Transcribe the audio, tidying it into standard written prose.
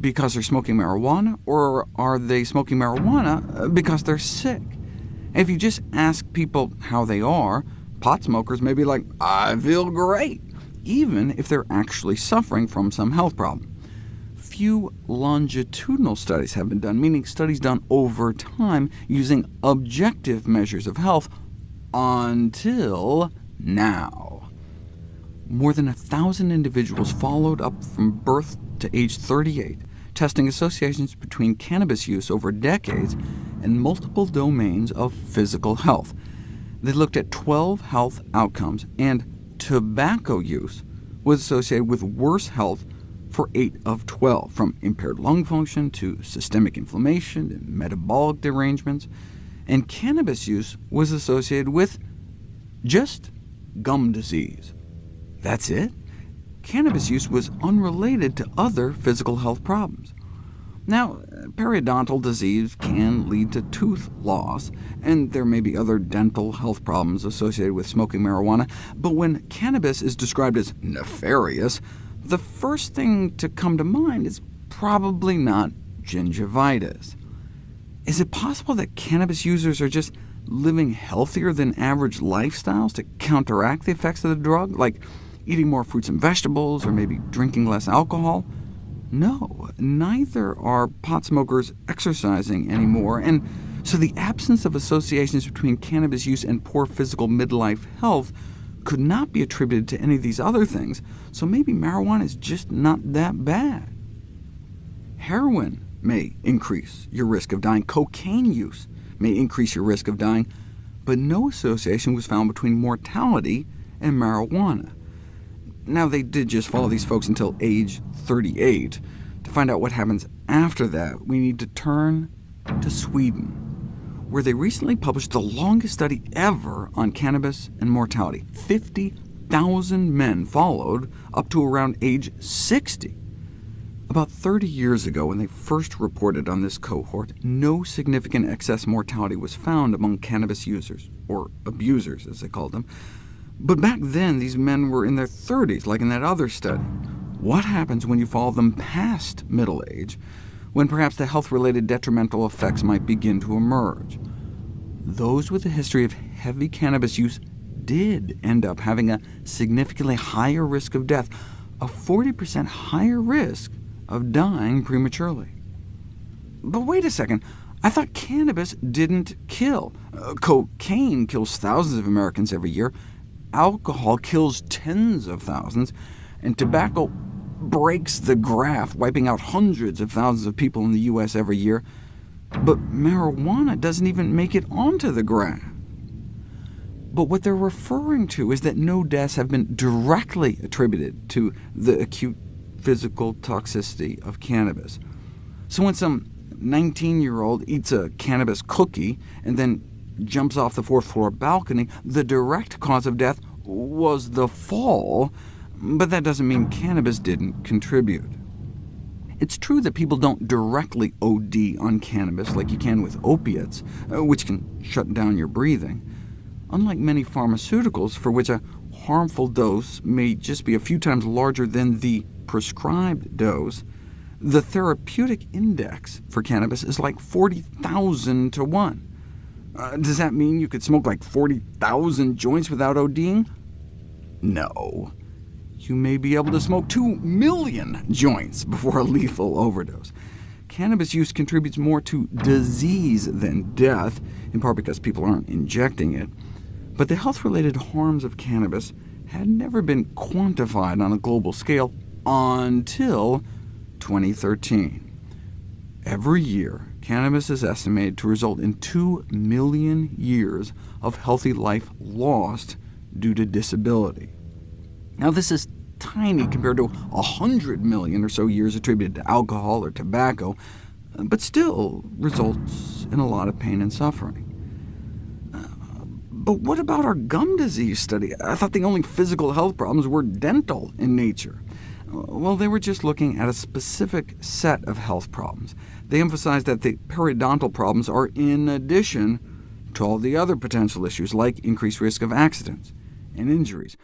because they're smoking marijuana, or are they smoking marijuana because they're sick? If you just ask people how they are, pot smokers may be like, "I feel great," even if they're actually suffering from some health problem. Few longitudinal studies have been done, meaning studies done over time using objective measures of health, until now. More than 1,000 individuals followed up from birth to age 38, testing associations between cannabis use over decades and multiple domains of physical health. They looked at 12 health outcomes, and tobacco use was associated with worse health for 8 of 12, from impaired lung function to systemic inflammation and metabolic derangements. And cannabis use was associated with just gum disease. That's it? Cannabis use was unrelated to other physical health problems. Now, periodontal disease can lead to tooth loss, and there may be other dental health problems associated with smoking marijuana, but when cannabis is described as nefarious, the first thing to come to mind is probably not gingivitis. Is it possible that cannabis users are just living healthier than average lifestyles to counteract the effects of the drug, like eating more fruits and vegetables, or maybe drinking less alcohol? No, neither are pot smokers exercising anymore, and so the absence of associations between cannabis use and poor physical midlife health could not be attributed to any of these other things, so maybe marijuana is just not that bad. Heroin may increase your risk of dying. Cocaine use may increase your risk of dying, but no association was found between mortality and marijuana. Now, they did just follow these folks until age 38. To find out what happens after that, we need to turn to Sweden, where they recently published the longest study ever on cannabis and mortality. 50,000 men followed up to around age 60. About 30 years ago, when they first reported on this cohort, no significant excess mortality was found among cannabis users, or abusers, as they called them. But back then, these men were in their 30s, like in that other study. What happens when you follow them past middle age, when perhaps the health-related detrimental effects might begin to emerge? Those with a history of heavy cannabis use did end up having a significantly higher risk of death, a 40% higher risk of dying prematurely. But wait a second, I thought cannabis didn't kill. Cocaine kills thousands of Americans every year, alcohol kills tens of thousands, and tobacco breaks the graph, wiping out hundreds of thousands of people in the U.S. every year. But marijuana doesn't even make it onto the graph. But what they're referring to is that no deaths have been directly attributed to the acute physical toxicity of cannabis. So when some 19-year-old eats a cannabis cookie and then jumps off the 4th-floor balcony, the direct cause of death was the fall, but that doesn't mean cannabis didn't contribute. It's true that people don't directly OD on cannabis like you can with opiates, which can shut down your breathing. Unlike many pharmaceuticals, for which a harmful dose may just be a few times larger than the prescribed dose, the therapeutic index for cannabis is like 40,000 to 1. Does that mean you could smoke like 40,000 joints without ODing? No. You may be able to smoke 2 million joints before a lethal overdose. Cannabis use contributes more to disease than death, in part because people aren't injecting it. But the health-related harms of cannabis had never been quantified on a global scale until 2013. Every year, cannabis is estimated to result in 2 million years of healthy life lost due to disability. Now, this is tiny compared to 100 million or so years attributed to alcohol or tobacco, but still results in a lot of pain and suffering. But what about our gum disease study? I thought the only physical health problems were dental in nature. Well, they were just looking at a specific set of health problems. They emphasized that the periodontal problems are in addition to all the other potential issues, like increased risk of accidents and injuries.